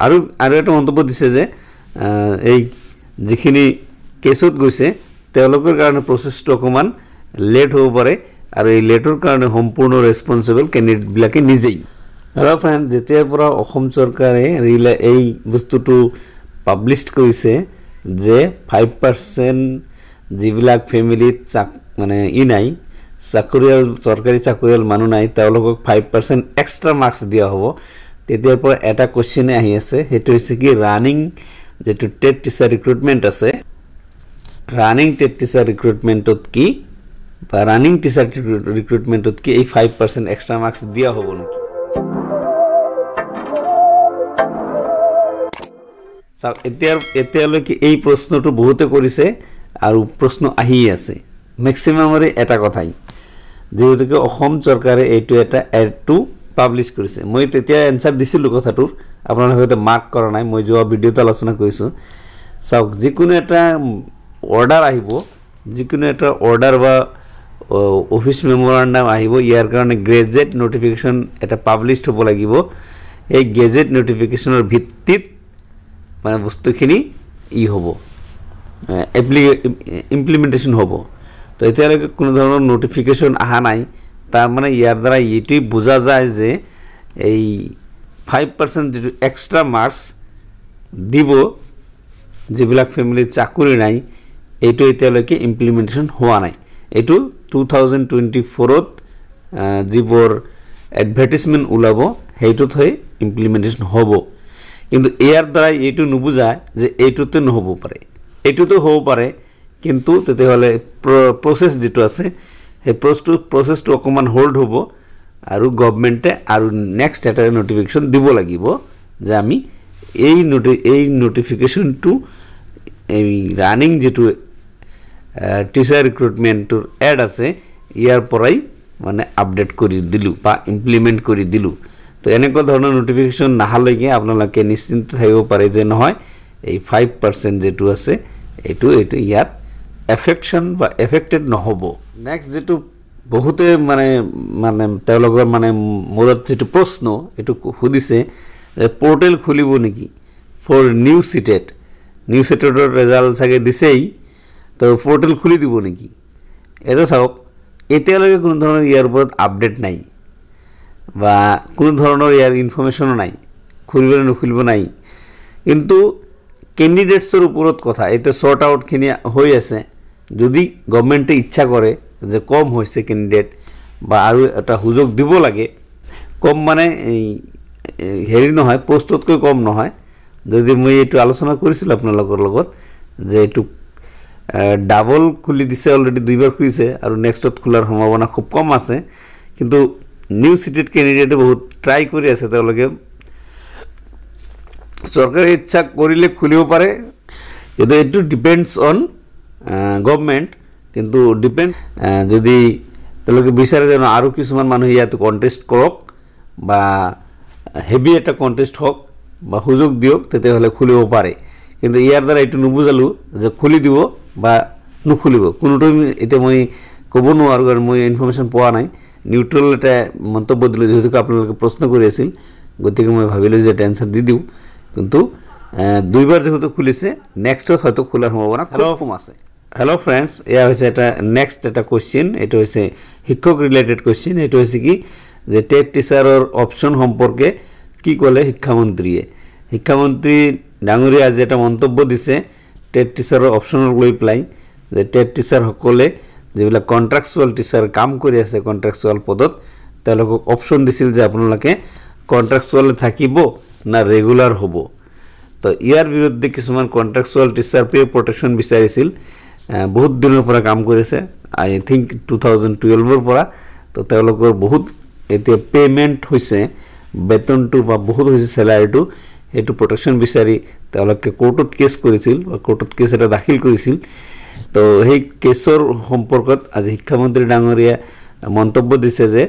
আৰু এটা মন্তব্য দিছে যে এই যিখিনি কেছত গৈছে তেওঁলোকৰ কাৰণে প্ৰচেছটো অকমান লেট হ'ব পাৰে আৰু এই লেটৰ কাৰণে সম্পূৰ্ণ ৰেসপন্সিবল ক্যান্ডিডেট বিলাকে নিজেই হেল্ল ফ্ৰেন্ড যেতিয়াৰ পৰা অসম চৰকাৰে এই বস্তুটো পাবলিশ কৰিছে যে 5% যিবিলাক ফ্যামিলিত মানে নাই চাকৰিয়াল চৰকাৰী চাকৰিয়াল মানুহ নাই তেওঁলোকক 5% এক্সট্ৰা মাৰ্কস দিয়া হ'ব তেতিয়াৰ পৰা এটা কোশ্চেন আহি আছে হেতু হৈছে কি ৰানিং যেটো টেট টিচাৰ ৰিক্ৰুটমেন্ট আছে রানিং টেট টিচার রিক্রুটমেন্টত কি বা রানিং টিচার রিক্রুটমেন্টত কি এই 5% এক্সট্রা মার্কস দিয়া হ'ব নাকি সব এতিয়ালৈকে এই প্ৰশ্নটো বহুতে কৰিছে আৰু প্ৰশ্ন আহি আছে ম্যাক্সিমামৰে এটা কথাই যেহেতুকে অসম চৰকাৰে এইটো এটা এডটো পাবলিশ কৰিছে মই তেতিয়া এনসাৰ দিছিলো কথাটোৰ আপোনালোকে হয়তো মাৰ্ক কৰা নাই মই যোৱা ভিডিওত আলোচনা কৰিছো সব যিকোনো এটা অর্ডার আহিব যিকোনো এটা অর্ডার বা অফিস মেমোরান্ডাম আহিব ইয়ার কারণে গেজেট নোটিফিকেশন এটা পাবলিশড হ'ব লাগিব এই গেজেট নোটিফিকেশনৰ ভিত্তিত মানে বস্তুখিনি হ'ব ইমপ্লিমেন্টেশন হ'ব তো এতিয়ালৈকে কোনো ধৰণৰ নোটিফিকেশন আহা নাই তাৰ মানে ইয়াৰ দ্বাৰা এইটোই বুজা যায় যে এই 5% যেটো এক্সট্ৰা মাৰ্কস দিব যিবিলাক ফ্যামিলি চাকৰি নাই এইটো এতিয়ালৈকে ইমপ্লিমেন্টেশন হোৱা নাই এইটো 2024 ত যিবোৰ এডভাৰটাইজমেন্ট উলাব হেইটোত হৈ ইমপ্লিমেন্টেশন হ'ব কিন্তু ইয়াৰ দ্বাৰা এইটো নুবুজায় যে এইটোতে নহব পাৰে এইটোতো হ'ব পাৰে কিন্তু তেতিয়াহলে প্ৰসেস যেটো আছে হে প্ৰসেসটো অকমান হোল্ড হ'ব আৰু গভৰ্নমেন্টে আৰু নেক্সট এটা নোটিফিকেশন দিব লাগিব যে আমি এই নোটিফিকেশনটো এই রানিং যেটো টিচার ৰিক্ৰুটমেন্টৰ এড আছে ইয়াৰ পৰাই মানে আপডেট কৰি দিলু বা ইমপ্লিমেন্ট কৰি দিলু তো এনেকুৱা ধৰণৰ নোটিফিকেশন নাহালৈকে আপোনালোকে নিশ্চিন্ত থাকিব পাৰে যে নহয় এই 5% যেটো আছে এটো ইয়াত এফেকশন বা এফেক্টেড নহব নেক্সট যেটো বহুতে মানে তেওঁলোকৰ মানে মূলত যেটো প্ৰশ্ন এটো সুধিছে পোৰ্টাল খুলিব নেকি ফৰ নিউ সিটেটৰ ৰিজাল্ট সাগে দিছেই তো পোৰ্টাল খুলি দিব নেকি এটা চাওক এতিয়ালৈকে কোনো ধৰণৰ ইয়াৰ ওপৰত আপডেট নাই বা কোনো ধৰণৰ ইয়াৰ ইনফৰমেশন নাই খুলিব নখুলিব নাই কিন্তু ক্যান্ডিডেটসৰ ওপৰত কথা এটা সৰ্ট আউট খিনি হৈ আছে যদি গভৰ্নমেন্টে ইচ্ছা কৰে যে কম হৈছে ক্যান্ডিডেট বা আৰু এটা সুযোগ দিব লাগে কম মানে হেৰি নহয় পোষ্টতকৈ কম নহয় যদি মই এটো আলোচনা কৰিছিল আপোনালোকৰ লগত যে এটো ডাবল খুলি দিছে অলৰেডি দুইবাৰ খুলিছে আৰু নেক্সটত খোলাৰ সম্ভাৱনা খুব কম আছে কিন্তু নিউ সিটেট ক্যান্ডিডেটে বহুত ট্ৰাই কৰি আছে তেওঁলোকে সৰকাৰি ইচ্ছা কৰিলে খুলিব পাৰে কিন্তু এটো ডিপেন্ডস অন গভৰ্নমেন্ট কিন্তু ডিপেন্ড যদি তেওঁলোকে বিচাৰে যে আৰু কিছুমান মানুহ ইয়াত কন্টেস্ট কৰক বা হেভি এটা কন্টেস্ট হক বা সুযোগ দিওক তেতিয়াহলে খুলিব পাৰে কিন্তু ইয়াৰ দ্বাৰা এটো নুবুজালো যে খুলি দিব বা নুখুলিব কোনোটো এটা মই ক'ব নোৱাৰো কাৰণ মই ইনফৰমেশন পোৱা নাই নিউট্ৰাল এটা মন্তব্য দিলে যেহেতু আপোনালোকে প্ৰশ্ন কৰি আছিল গতিকে মই ভাবিলো যে টেনশন দি দিও কিন্তু দুইবাৰ যেহেতু খুলিছে নেক্সটত হয়তো খোলাৰ সম্ভাৱনা কম আছে হেল্ল ফ্ৰেন্ডস এয়া হৈছে এটা নেক্সট এটা কোশ্চেন এটো হৈছে শিক্ষক ৰিলেটেড কোশ্চেন এটো হৈছে কি যে টেট টিচাৰৰ অপচন সম্পৰ্কে কি কলে শিক্ষামন্ত্ৰী ডাঙৰীয়া আজি এটা মন্তব্য দিছে টেট টিচাৰৰ অপচনৰ লৈ প্লাই যে টেট টিচাৰ সকলে যেবিলাক কন্ট্ৰাক্চুয়াল টিচাৰ কাম কৰি আছে কন্ট্ৰাক্চুয়াল পদত তেওঁলোকক অপচন দিছিল যে আপোনালোকে কন্ট্ৰাক্চুয়াল থাকিব না ৰেগুলাৰ হ'ব তো ইয়াৰ বিৰুদ্ধে কিছুমান কন্ট্ৰাক্চুয়াল টিচাৰ পে প্ৰটেকচন বিচাৰিছিল বহুত দিনৰ পৰা কাম কৰিছে আই থিংক 2012 ৰ পৰা তো তেওঁলোকৰ বহুত এতিয়া পেমেন্ট হৈছে বেতনটো বা বহুত হৈছে স্যালাৰিটো এটো প্ৰটেকচন বিচাৰি তেওঁলোকে কোৰ্টত কেছ কৰিছিল বা কোৰ্টত কেছ এটা দাখিল কৰিছিল তো সেই কেছৰ সম্পৰ্কত আজি শিক্ষামন্ত্ৰী ডাঙৰীয়া মন্তব্য দিছে যে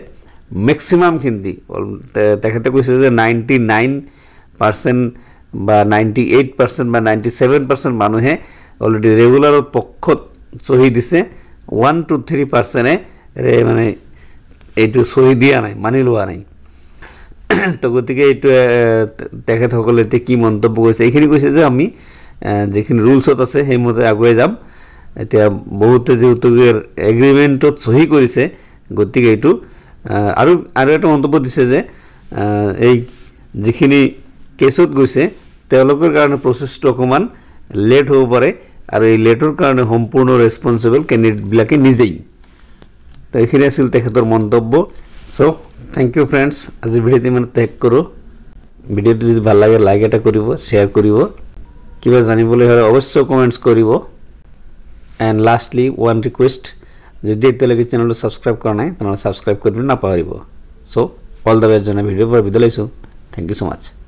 ম্যাক্সিমাম খিনি তেখেতে কৈছে যে 99% বা 98% বা 97% মানুহে অলৰেডি ৰেগুলাৰৰ পক্ষত সহি দিছে 1 to 3% মানে এইটো সহি দিয়া নাই মানি লোৱা নাই তো গতিকে এইটো তেখেতসকলে এতিয়া কি মন্তব্য কৰিছে এইখিনি কৈছে যে আমি যিখিনি ৰুলছত আছে সেইমতে আগুৱাই যাম এতিয়া বহুতে যেহেতু এগ্ৰিমেণ্টত সহি কৰিছে গতিকে এইটো আৰু এটা মন্তব্য দিছে যে এই যিখিনি কেছত গৈছে তেওঁলোকৰ কাৰণে প্ৰচেছটো অকমান লেট হ'ব পাৰে আৰু এই লেটৰ কাৰণে সম্পূৰ্ণ ৰেসপন্সিবল ক্যান্ডিডেটবিলাকে নিজেই তো এইখিনি আছিল তেখেতৰ মন্তব্য সো থ্যাংক ইউ ফ্ৰেন্ডস আজি ভিডিওটি মানে টেক কৰো ভিডিওটি যদি ভাল লাগে লাইক এটা কৰিব শেয়াৰ কৰিব কিবা জানিবলৈ হলে অবশ্যই কমেন্টস কৰিব এন্ড লাস্টলি ওয়ান ৰিকোয়েস্ট যদি এতিয়ালৈকে চেনেলটো সাবস্ক্ৰাইব কৰা নাই তেনেহলে সাবস্ক্ৰাইব কৰিবলৈ নাপাহৰিব সো অল দ্য বেষ্ট জনা ভিডিও পৰা বিদায় লৈছো থ্যাংক ইউ সো মাচ